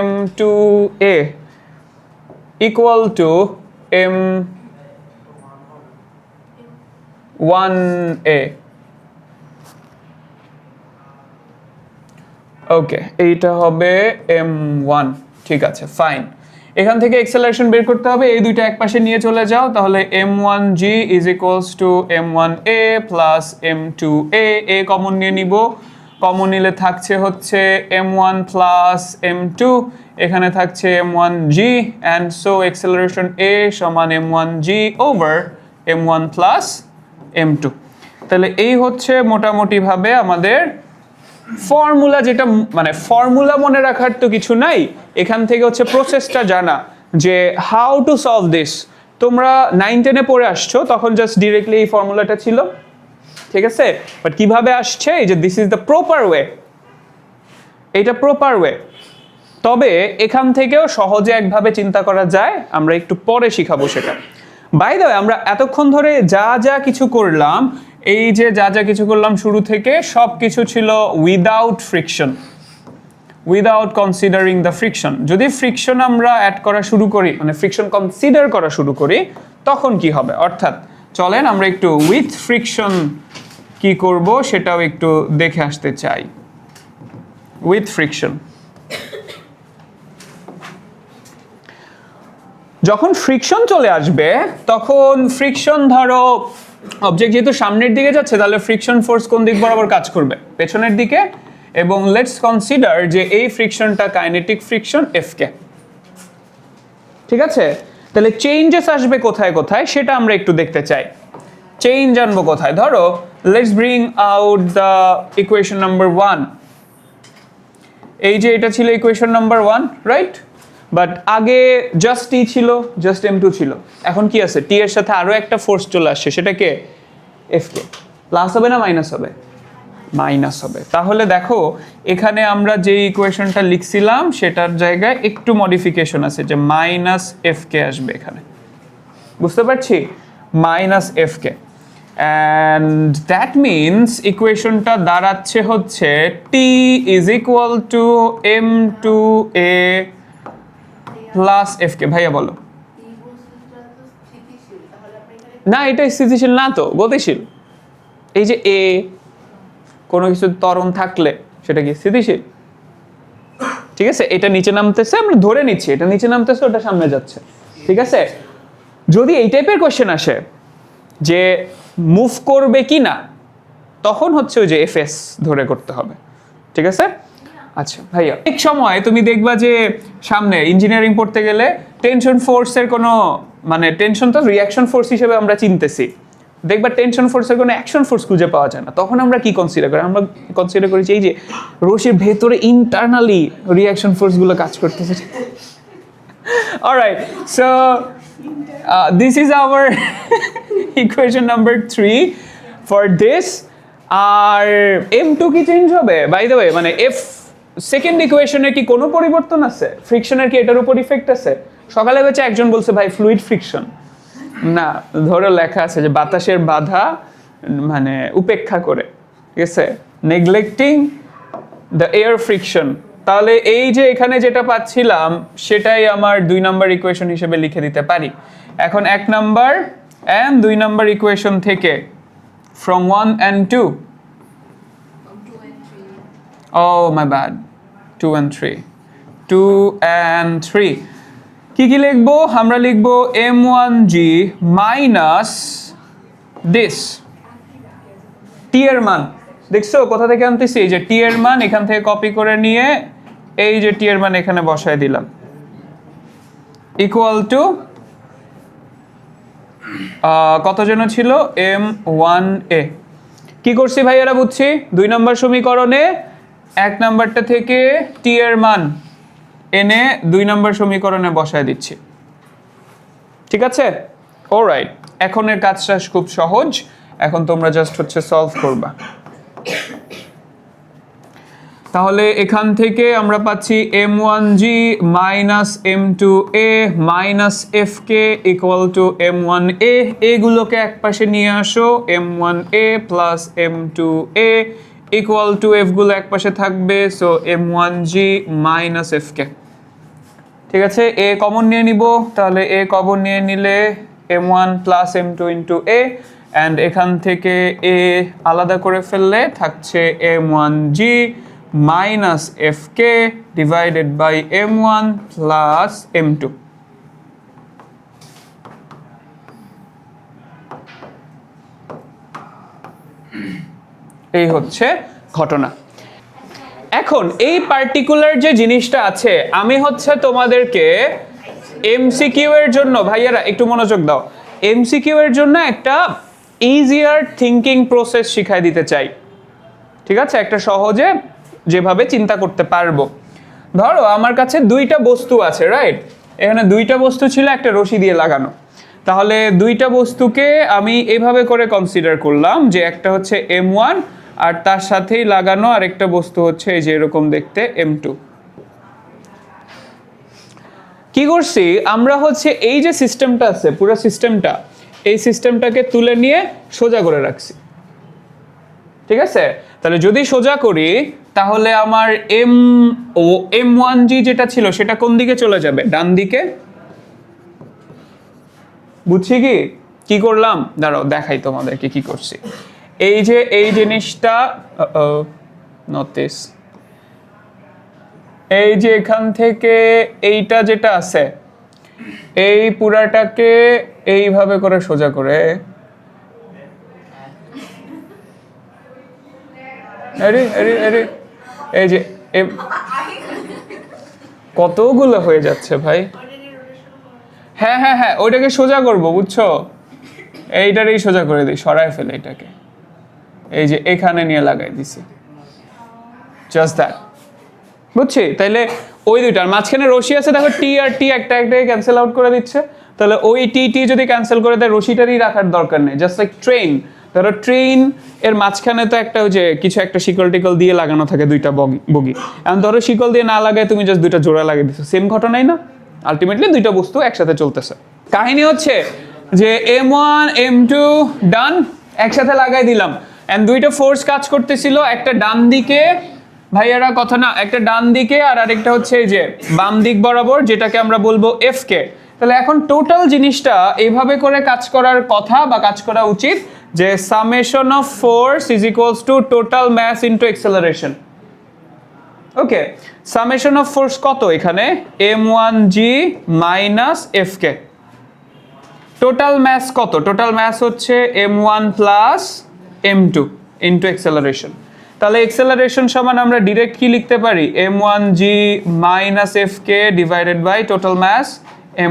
m2a equal to m1a। ওকে, এইটা হবে m1। ঠিক আছে, ফাইন। এখান থেকে অ্যাক্সেলারেশন বের করতে হবে। এই দুইটা একপাশে নিয়ে চলে যাও। তাহলে m1g is equals to m1a plus m2a। a common নিয়ে নিব। কমন নিলে থাকছে হচ্ছে m1 plus m2, এখানে থাকছে m1g, and so acceleration a সমান m1g over m1 plus m2। তাহলে এই হচ্ছে মোটামুটি ভাবে আমাদের ফর্মুলা, যেটা মানে ফর্মুলা মনে রাখার তো কিছু নাই, এখান থেকে হচ্ছে প্রসেসটা জানা যে হাউ টু সলভ দিস। তোমরা 9-10-এ পড়ে আসছো, তখন জাস্ট ডিরেক্টলি এই ফর্মুলাটা ছিল, ঠিক আছে? বাট কিভাবে আসছে, এই যে this is the proper way, এইটা প্রপার ওয়ে। তবে এখান থেকেও সহজে একভাবে চিন্তা করা যায়, আমরা একটু পরে শিখাবো সেটা। বাই দ্য ওয়ে, আমরা এতক্ষণ ধরে যা যা কিছু করলাম, এই যে যা যা কিছু করলাম শুরু থেকে সব কিছু ছিল without friction, without considering the friction. যদি ফ্রিকশন আমরা অ্যাড করা শুরু করি, মানে ফ্রিকশন কনসিডার করা শুরু করি, তখন কি হবে? অর্থাৎ চলেন আমরা একটু উইথ ফ্রিকশন কি করব সেটাও একটু দেখে আসতে চাই। উইথ ফ্রিকশন, যখন ফ্রিকশন চলে আসবে তখন ফ্রিকশন, ধরো অবজেক্ট যেহেতু সামনের দিকে যাচ্ছে, তাহলে ফ্রিকশন ফোর্স কোন দিক বরাবর কাজ করবে? পেছনের দিকে। এবং লেটস কনসিডার যে এই ফ্রিকশনটা কাইনেটিক ফ্রিকশন এফ কে, ঠিক আছে? তাহলে চেঞ্জেস আসবে কোথায় কোথায় সেটা আমরা একটু দেখতে চাই। চেঞ্জ আনবো কোথায়? ধরো let's bring out the equation number 1। এই যে এটা ছিল ইকুয়েশন নাম্বার 1, রাইট? বাট আগে জাস্ট টি ছিল, জাস্ট m2 ছিল। এখন কি আছে? টি এর সাথে আরো একটা ফোর্স চলে আসছে, সেটা কে? এফ কে। প্লাস হবে না মাইনাস হবে? মাইনাস হবে। তাহলে দেখো এখানে আমরা যে ইকুয়েশনটা লিখছিলাম সেটার জায়গায় একটু মডিফিকেশন আছে, যে মাইনাস এফ কে আসবে এখানে, বুঝতে পারছি? Minus F K. And that means ইকুয়েশনটা দাঁড়াচ্ছে হচ্ছে T is equal to m2a plus F K. ভাইয়া বলো। না, এটা স্থিতিশীল না তো, গতিশীল। এই যে এ, কোনো কিছু ত্বরণ থাকলে সেটা কি স্থিতিশীল? ঠিক আছে, এটা নিচে নামতেছে, আমরা ধরে নিচ্ছি এটা নিচে নামতেছে, ওটা সামনে যাচ্ছে, ঠিক আছে? যদি এই টাইপের কোশ্চেন আসে যে মুভ করবে কি না, তখন হচ্ছে ওই যে এফএস ধরে করতে হবে, ঠিক আছে? আচ্ছা ভাইয়া, এক সময় তুমি দেখবা যে সামনে ইঞ্জিনিয়ারিং পড়তে গেলে টেনশন ফোর্সের কোনো, মানে টেনশন তো রিঅ্যাকশন ফোর্স হিসেবে আমরা চিনতেছি, দেখবা টেনশন ফোর্সের কোনো অ্যাকশন ফোর্স খুঁজে পাওয়া যায় না। তখন আমরা কি কনসিডার করি? আমরা কনসিডার করেছি এই যে রশির ভেতরে ইন্টারনালি রিঅ্যাকশন ফোর্সগুলো কাজ করতেছে। Alright, so this is our equation number 3 for this. আর m2 কি চেঞ্জ হবে? বাই দ্য ওয়ে, মানে এফ সেকেন্ড ইকুয়েশনের কি কোনো পরিবর্তন আছে? ফ্রিকশনের কি এটার উপর ইফেক্ট আছে? সকালে বেঁচে একজন বলছে ভাই ফ্লুইড ফ্রিকশন, না ধরো লেখা আছে যে বাতাসের বাধা মানে উপেক্ষা করে, ঠিক আছে, নেগলেক্টিং দ্য এয়ার ফ্রিকশন। তাহলে এই যে এখানে যেটা পাচ্ছিলাম সেটাই আমার 2 নাম্বার ইকুয়েশন হিসেবে লিখে দিতে পারি। এখন 1 নাম্বার এন্ড 2 নাম্বার ইকুয়েশন থেকে from 1 and 2, oh my bad, 2 and 3, 2 and 3 কি কি লিখবো? আমরা লিখবো m1g মাইনাস দিস t এর মান। দেখছো কোথা থেকে আনতেছি? এই যে t এর মান এখান থেকে কপি করে নিয়ে এই যে t এর মান এখানে বসায় দিলাম, ইকুয়াল টু কত যেন ছিল m1a। কি করছি ভাইয়ারা বুঝছি? 2 নম্বর সমীকরণে 1 নাম্বারটা থেকে t এর মান এনে 2 নম্বর সমীকরণে বসায় দিচ্ছি, ঠিক আছে? অলরাইট, এখন এর কাজটা খুব সহজ। এখন তোমরা জাস্ট হচ্ছে সলভ করবা। তাহলে এখান থেকে আমরা পাচ্ছি m1g minus m2a minus fk equal to m1a। এগুলোকে এক পাশে নিয়ে আসো, m1a plus m2a equal to f গুলো এক পাশে থাকবে, সো m1g মাইনাস fk। ঠিক আছে, a কমন নিয়ে নিব, তাহলে a কমন নিয়ে নিলে m1 plus m2 into a, and এখান থেকে a আলাদা করে ফেললে থাকছে m1g minus fk divided by m1 plus m2। এই হচ্ছে ঘটনা। এখন এই পার্টিকুলার যে জিনিসটা আছে, আমি হচ্ছে তোমাদেরকে এমসিকিউ এর জন্য, ভাইয়ারা একটু মনোযোগ দাও, এমসিকিউ এর জন্য একটা ইজিয়ার থিঙ্কিং প্রসেস শিখাই দিতে চাই, ঠিক আছে? একটা সহজে যেভাবে চিন্তা করতে পারবো। ধরো আমার কাছে 2টা বস্তু আছে, রাইট? এখানে 2টা বস্তু ছিল একটা রশি দিয়ে লাগানো। তাহলে 2টা বস্তুকে আমি এভাবে করে কনসিডার করলাম যে একটা হচ্ছে m1 আর তার সাথেই লাগানো আরেকটা বস্তু হচ্ছে এই যে এরকম দেখতে m2। কি করছি আমরা হচ্ছে এই যে সিস্টেমটা আছে, পুরো সিস্টেমটা, এই সিস্টেমটাকে তুলে নিয়ে সোজা করে রাখছি, ঠিক আছে? তাহলে যদি সোজা করি তাহলে আমার m1g যেটা ছিল সেটা কোন দিকে চলে যাবে? ডান দিকে। বুঝছি কি কি করলাম? দাঁড়াও দেখাই তোমাদেরকে কি করছি। এই যে এই জিনিসটা নোটিস, এই যে এখান থেকে এইটা যেটা আছে এই পুরাটাকে এইভাবে করে সোজা করে, আরে আরে আরে এই যে কতগুলো হয়ে যাচ্ছে ভাই। হ্যাঁ হ্যাঁ হ্যাঁ, ওইটাকে সোজা করবো, বুঝছো? এইটারই সোজা করে দিই, সরায় ফেলে এটাকে, এই যে এখানে নিয়ে লাগাই দিছি, জাস্ট দ্যাট। বুঝছি? তাইলে ওই দুইটার মাঝখানে রশি আছে, দেখো টি আর টি একটা একটাকে ক্যান্সেল আউট করে দিচ্ছে। তাহলে ওই টি টি যদি ক্যান্সেল করে দেয়, রশিটারই রাখার দরকার নেই। জাস্ট লাইক ট্রেন, ধরো ট্রেন এর মাঝখানে তো একটা ওই যে কিছু একটা শিকল টিকল দিয়ে লাগানো থাকে 2টা বগি, এখন ধরো শিকল দিয়ে না লাগায় তুমি জাস্ট 2টা জোড়া লাগিয়ে দিচ্ছ, সেম ঘটনাই না? আলটিমেটলি 2টা বস্তু একসাথে চলতেছে। কাহিনী হচ্ছে যে m1 m2 ডান একসাথে লাগাই দিলাম, এন্ড 2টা ফোর্স কাজ করতেছিল, একটা ডান দিকে, ভাইয়ারা কথা না, একটা ডান দিকে আর আরেকটা হচ্ছে এই যে বাম দিক বরাবর, যেটাকে আমরা বলবো এফ কে। তাহলে এখন টোটাল জিনিসটা এইভাবে করে কাজ করার কথা বা কাজ করা উচিত যে summation of force is equals to total mass into acceleration. Okay, summation of force কত এখানে? m1g minus fk। টোটাল মাস কত? টোটাল মাস হচ্ছে m1 plus m2 into acceleration. তাহলে অ্যাক্সেলারেশন সমান আমরা ডাইরেক্ট কি লিখতে পারি? m1g minus fk divided by total mass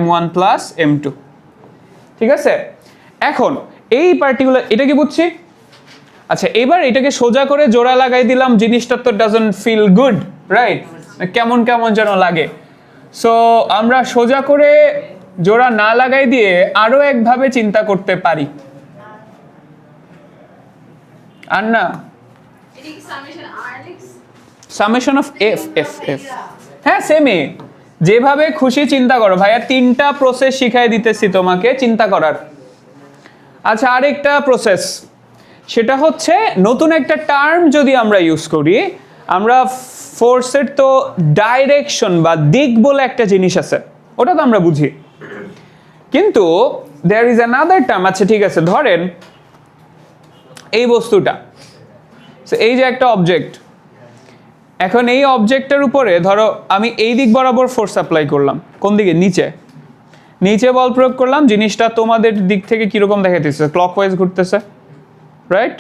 m1 plus m2। ঠিক আছে, এখন এই পার্টিকুলার এটা কি বুঝছি? আচ্ছা, এবার এটাকে সোজা করে জোড়া লাগাই দিলাম, জিনিসটা তো ডাজন্ট ফিল গুড, রাইট? কেমন কেমন যেন লাগে। সো আমরা সোজা করে জোড়া না লাগাই দিয়ে আরো একভাবে চিন্তা করতে পারি, আর না? Summation of F F F, হ্যাঁ সেমই, যেভাবে খুশি চিন্তা করো। ভাইয়া 3টা প্রসেস শিখাই দিতেছি তোমাকে চিন্তা করার। আচ্ছা, আরেকটা প্রসেস, সেটা হচ্ছে নতুন একটা টার্ম যদি আমরা ইউজ করি, আমরা ফোর্সের তো ডাইরেকশন বা দিক বলে একটা জিনিস আছে, ওটা তো আমরা বুঝি, কিন্তু দেয়ার ইজ অ্যানাদার টার্ম। আচ্ছা ঠিক আছে, ধরেন এই বস্তুটা, এই যে একটা অবজেক্ট, এখন এই অবজেক্টের উপরে ধরো আমি এই দিক বরাবর ফোর্স অ্যাপ্লাই করলাম, কোন দিকে? নিচে। নিচে বল প্রয়োগ করলাম, জিনিসটা তোমাদের দিক থেকে কিরকম দেখাইতেছে? ক্লকওয়াইজ ঘুরতেছে, রাইট?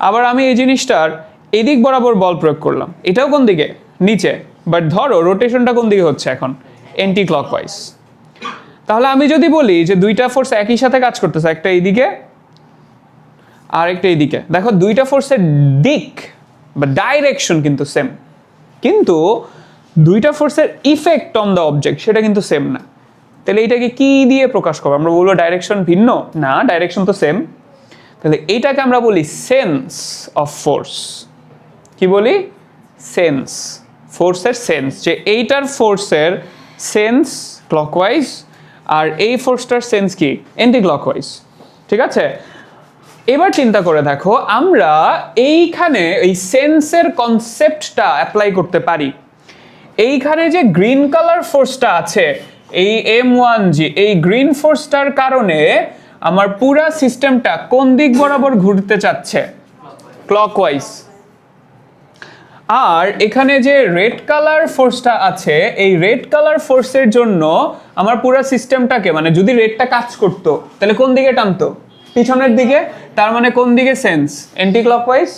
আবার আমি এই জিনিসটার এই দিক বরাবর বল প্রয়োগ করলাম, এটাও কোন দিকে? নিচে। বাট ধরো রোটেশনটা কোন দিকে হচ্ছে এখন? Anti clockwise. তাহলে আমি যদি বলি যে দুইটা ফোর্স একই সাথে কাজ করতেছে, একটা এইদিকে আর একটা এইদিকে, দেখো দুইটা ফোর্সের দিক বা ডাইরেকশন কিন্তু সেম, কিন্তু দুইটা ফোর্সের ইফেক্ট অন দ্য অবজেক্ট সেটা কিন্তু সেম না। তাহলে এইটাকে কি দিয়ে প্রকাশ করবো? আমরা বলবো ডাইরেকশন ভিন্ন? না, ডাইরেকশন তো সেম। তাহলে এইটাকে আমরা বলি সেন্স অফ ফোর্স। কি বলি? সেন্স, ফোর্সের সেন্স, যে এইটার ফোর্সের সেন্স ক্লকওয়াইজ আর এই ফোর্সটার সেন্স কি? Anti clockwise. ঠিক আছে, এবার চিন্তা করে দেখো, আমরা এইখানে এই সেন্সের কনসেপ্টটা অ্যাপ্লাই করতে পারি। এইখানে যে গ্রিন কালার ফোর্সটা আছে, এই M1G, এই গ্রিন ফোর্সটার কারণে আমার পুরা সিস্টেমটা কোন দিক বরাবর ঘুরতে চাচ্ছে? ক্লকওয়াইজ। আর এখানে যে রেড কালার ফোর্সটা আছে, এই রেড কালার ফোর্সের জন্য আমার পুরা সিস্টেমটাকে, মানে যদি রেডটা কাজ করতো তাহলে কোন দিকে টানতো? পিছনের দিকে। তার মানে কোন দিকে সেন্স? Anti clockwise.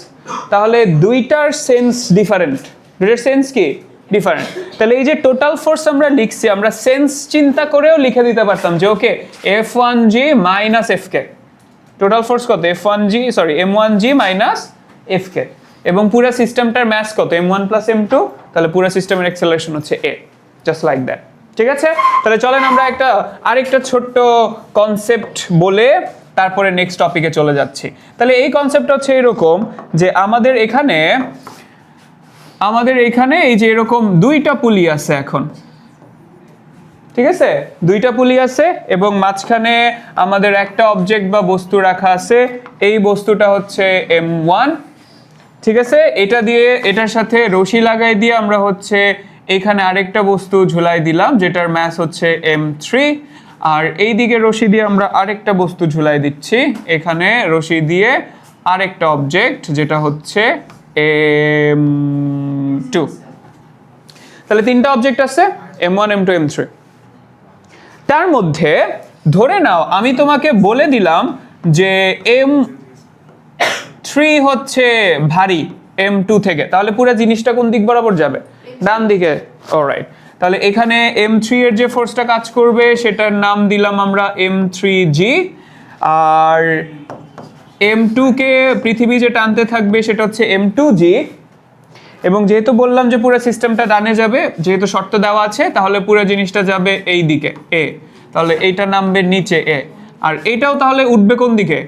তাহলে দুইটার সেন্স ডিফারেন্ট, দুইটার সেন্স কি? ডিফারেন্ট। তাহলে এই যে টোটাল ফোর্স আমরা লিখছি, আমরা সেন্স চিন্তা করেও লিখে দিতে পারতাম যে ওকে F1G minus FK, total force কত? M1G মাইনাস FK, এবং পুরো সিস্টেমটার ম্যাস কত? M1 প্লাস M2, তাহলে পুরো সিস্টেমের অ্যাক্সেলারেশন হচ্ছে A, জাস্ট লাইক দ্যাট। ঠিক আছে, তাহলে চলেন আমরা আরেকটা ছোট্ট কনসেপ্ট বলে তারপরে নেক্সট টপিকে চলে যাচ্ছি। তাহলে এই কনসেপ্টটা হচ্ছে এরকম যে আমাদের এখানে এই যে এরকম দুইটা পুলি আছে এখন, ঠিক আছে, দুইটা পুলি আছে এবং মাঝখানে আমাদের একটা অবজেক্ট বা বস্তু রাখা আছে। এই বস্তুটা হচ্ছে M1, ঠিক আছে, এটা দিয়ে এটার সাথে রশি লাগাই দিয়ে আমরা হচ্ছে এখানে আরেকটা বস্তু ঝুলাই দিলাম যেটার ম্যাস হচ্ছে M3, আর এই দিকে রশি দিয়ে আমরা আরেকটা বস্তু ঝুলাই দিচ্ছি, এখানে রশি দিয়ে আরেকটা অবজেক্ট যেটা হচ্ছে M2। তাহলে তিনটা অবজেক্ট আছে, M1, M2, M3। তার মধ্যে ধরে নাও আমি তোমাকে বলে দিলাম যে M3 হচ্ছে ভারী M2 থেকে, তাহলে পুরো জিনিসটা কোন দিক বরাবর যাবে? ডান দিকে। অলরাইট, তাহলে এখানে M3 এর যে ফোর্সটা কাজ করবে সেটার নাম দিলাম আমরা M3G, আর M2 কে পৃথিবী যে টানতে থাকবে সেটা হচ্ছে M2G, এবং যেহেতু বললাম যে পুরো সিস্টেমটা ডানে যাবে, যেহেতু শর্ত দেওয়া আছে, তাহলে পুরো জিনিসটা যাবে এই দিকে A, তাহলে এইটা নামবে নিচে A, আর এইটাও তাহলে উঠবে কোন দিকে?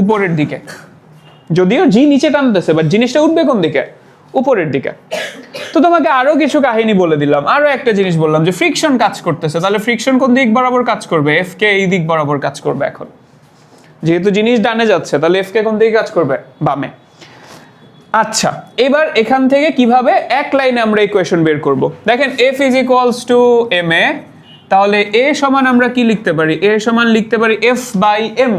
উপরের দিকে। যদিও জি নিচে টানতেছে, বাট জিনিসটা উঠবে কোন দিকে? উপরের দিকে। তো তোমাকে আরো কিছু কাহিনী বলে দিলাম, আরো একটা জিনিস বললাম যে ফ্রিকশন কাজ করতেছে, তাহলে ফ্রিকশন কোন দিক বরাবর কাজ করবে? FK এই দিক বরাবর কাজ করবে। এখন যেহেতু জিনিস ডানে যাচ্ছে, তাহলে FK কোন দিকে কাজ করবে? বামে। আচ্ছা, এবার এখান থেকে কিভাবে এক লাইনে আমরা ইকুয়েশন বের করব? দেখেন F is equals two ma, তাহলে A সমান আমরা কি লিখতে পারি? A সমান লিখতে পারি F বাই M।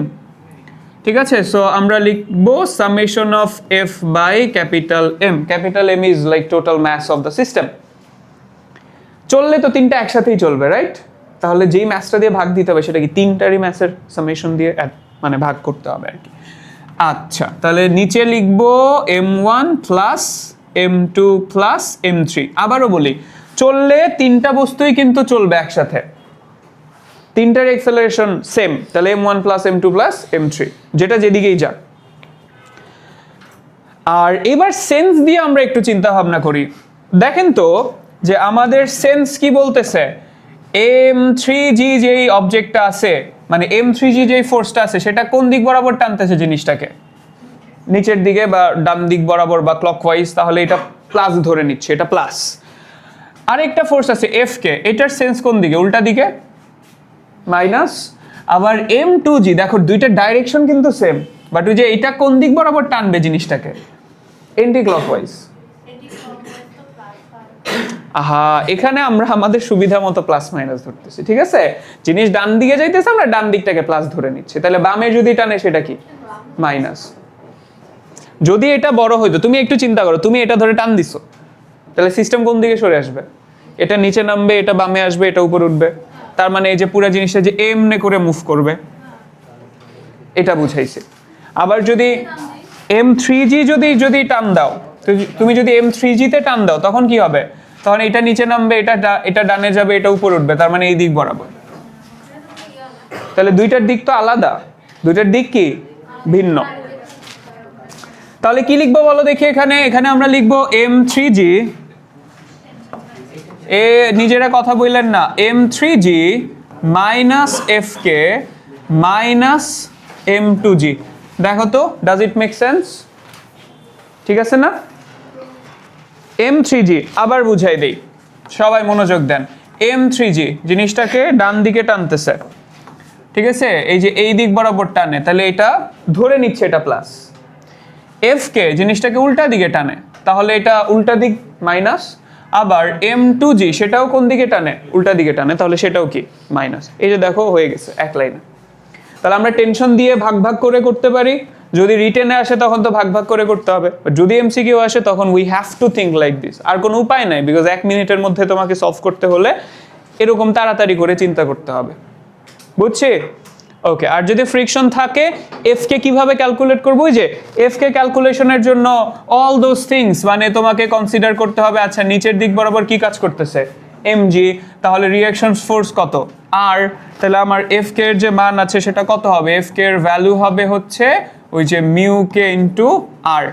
ঠিক আছে, সো আমরা লিখবো summation of F by capital M। Capital M is like total mass of the system. চললে তো তিনটা একসাথেই চলবে, রাইট? তাহলে যেই ম্যাসটা দিয়ে ভাগ দিতে হবে সেটা কি তিনটারই ম্যাসের সামেশন দিয়ে মানে ভাগ করতে হবে আর কি। আচ্ছা, তাহলে নিচে লিখবো M1 plus M2 plus M3। আবারও বলি, চললে তিনটা বস্তুই কিন্তু চলবে একসাথে, তিনটার অ্যাক্সেলারেশন সেম, তাহলে M1 plus M2 plus M3, যেটা যেদিকেই যাক। আর এবার সেন্স দিয়ে আমরা একটু চিন্তা ভাবনা করি। দেখেন তো যে আমাদের সেন্স কি বলতেছে? M3G যেই অবজেক্টটা আছে, মানে M3G যেই ফোর্সটা আছে, সেটা কোন দিক বরাবর টানতেছে জিনিসটাকে? নিচের দিকে বা ডান দিক বরাবর বা ক্লকওয়াইজ, তাহলে এটা প্লাস ধরে নিচ্ছে, এটা প্লাস। আরেকটা ফোর্স আছে FK, এটার সেন্স কোন দিকে? উল্টা দিকে, মাইনাস। আবার M2G, দেখো দুইটা ডাইরেকশন কিন্তু সেম, বাট ওই যে এটা কোন দিক বরাবর টানবে জিনিসটাকে, এন্টি ক্লকওয়াইজ। আহা, এখানে আমরা আমাদের সুবিধা মতো প্লাস মাইনাস ধরতেছি, ঠিক আছে? জিনিস ডান দিকে যাইতেছে, আমরা ডান দিকটাকে প্লাস ধরে নিচ্ছি। তাহলে বামে যদি টানে সেটা কি? মাইনাস। যদি এটা বড় হইতো, তুমি একটু চিন্তা করো, তুমি এটা ধরে টান দিছো, তাহলে সিস্টেম কোন দিকে সরে আসবে? এটা নিচে নামবে, এটা বামে আসবে, এটা উপরে উঠবে। তার মানে এই যে পুরো জিনিসটা যে এমনে করে মুভ করবে, এটা বুঝাইছে। আবার যদি M3G যদি টান দাও, তুমি যদি M3G তে টান দাও, তখন কি হবে? তখন এটা নিচে নামবে, এটা ডানে যাবে, এটা উপরে উঠবে, তার মানে এই দিক বরাবর। তাহলে দুইটার দিক তো আলাদা, দুইটার দিক কি ভিন্ন। তাহলে কি লিখবো বলো দেখি? এখানে আমরা লিখবো M3G, এ নিজেরা কথা বললেন না, M3G minus FK minus M2G। দেখো তো, ডাজ ইট মেক সেন্স? ঠিক আছে না? M3G আবার বুঝাই দেই, সবাই মনোযোগ দেন। M3G জিনিসটাকে ডান দিকে টানতেছে, ঠিক আছে? এই যে এই দিক বরাবর টানে, তাহলে এটা ধরে নিচ্ছে এটা প্লাস। FK জিনিসটাকে উল্টা দিকে টানে, তাহলে এটা উল্টা দিক মাইনাস। আবার M2G সেটাও কোন দিকে টানে? উল্টা দিকে টানে, তাহলে সেটাও কি মাইনাস। এই যে দেখো হয়ে গেছে এক লাইনে। তাহলে আমরা টেনশন দিয়ে ভাগ ভাগ করে করতে পারি, যদি রিটেনে আসে তখন তো ভাগ ভাগ করে করতে হবে, বাট যদি এমসিকিউ আসে তখন we have to think like this. আর কোনো উপায় নাই, বিকজ 1 মিনিটের মধ্যে তোমাকে সলভ করতে হলে এরকম তাড়াতাড়ি করে চিন্তা করতে হবে, বুঝছি? ওকে। আর যদি ফ্রিকশন থাকে, এফ কে কিভাবে ক্যালকুলেট করবো? যে এফ কে ক্যালকুলেশনের জন্য অল দোজ থিংস মানে তোমাকে কনসিডার করতে হবে। আচ্ছা, নিচের দিক বরাবর কি কাজ করতেছে? এমজি, তাহলে রিঅ্যাকশন ফোর্স কত? আর। তাহলে আমার এফ কে এর যে মান আছে সেটা কত হবে? এফ কে এর ভ্যালু হবে হচ্ছে ওই যে মিউ কে ইনটু আর।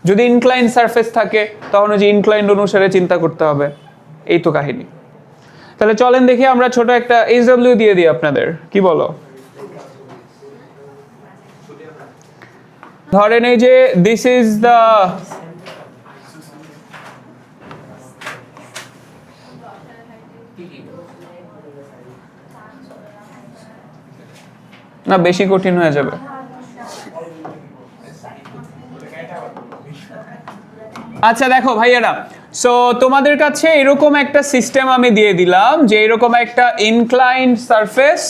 যদি ইনক্লাইন সারফেস থাকে তখন ওই যে ইনক্লাইন্ড অনুসারে চিন্তা করতে হবে। এই তো কাহিনী। তাহলে চলেন দেখি আমরা ছোট একটা এইচডব্লিউ দিয়ে দিই আপনাদের, কি বলো? ধরেন এই যে দিস ইজ দ্য না, বেশি কঠিন হয়ে যাবে। আচ্ছা দেখো ভাইয়ারা, সো তোমাদের কাছে এরকম একটা সিস্টেম আমি দিয়ে দিলাম যে এরকম একটা ইনক্লাইন্ড সারফেস,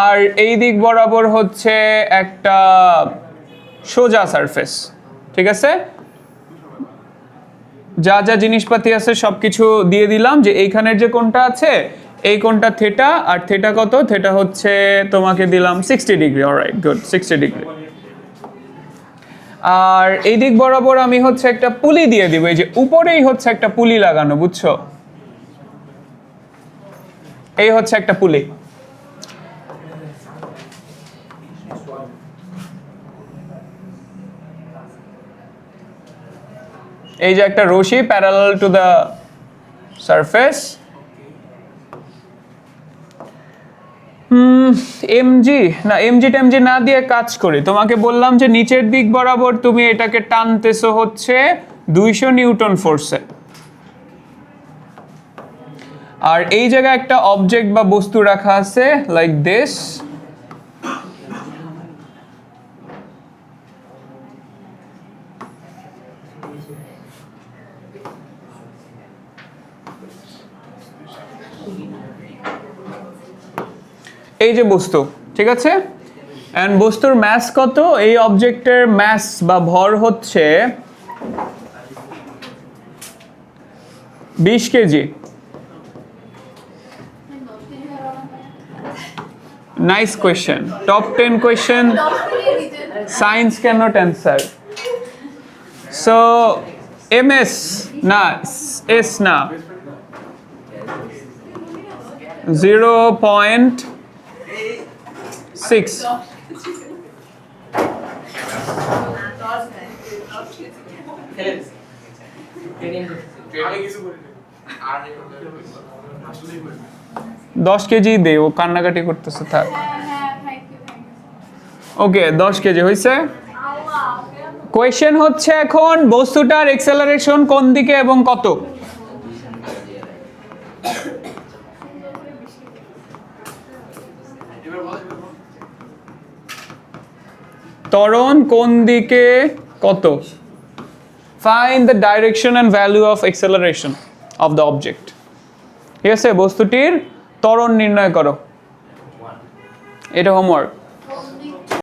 আর এই দিক বরাবর হচ্ছে একটা সোজা সারফেস, ঠিক আছে? যা যা জিনিসপাতি আছে সবকিছু দিয়ে দিলাম, যে এইখানের যে কোণটা আছে এই কোণটা থিটা, আর থিটা কত? থিটা হচ্ছে তোমাকে দিলাম 60 ডিগ্রি। Alright, good, 60 degree. আর এই দিক বরাবর আমি হচ্ছে একটা পুলি দিয়ে দিব, এই যে উপরেই হচ্ছে একটা পুলি লাগানো, বুঝছো? এই হচ্ছে একটা পুলি। এই যে একটা রশি parallel to the surface. MG না, এমজি টেমজি না দিয়ে কাজ করি। তোমাকে বললাম যে নিচের দিক বরাবর তুমি এটাকে টানতেছো হচ্ছে 200 নিউটন ফোর্সে, আর এই জায়গায় একটা অবজেক্ট বা বস্তু রাখা আছে লাইক দিস। এই যে বস্তু, ঠিক আছে? এন্ড বস্তুর ম্যাস কত? এই অবজেক্টের ম্যাস বা ভর হচ্ছে 20 KG. Nice question. Top 10 question science cannot answer. So MS না, S না, 0.6। দশ কেজি দে, ও কান্নাকাটি করতেছে, থাক। ওকে, 10 কেজি হয়েছে। কোয়েশ্চেন হচ্ছে এখন বস্তুটার এক্সেলারেশন কোন দিকে এবং কত? ত্বরণ কোন দিকে কত? Find the direction and value of acceleration of the object. ঠিক আছে, বস্তুটির ত্বরণ নির্ণয় করো। এটা হোমওয়ার্ক।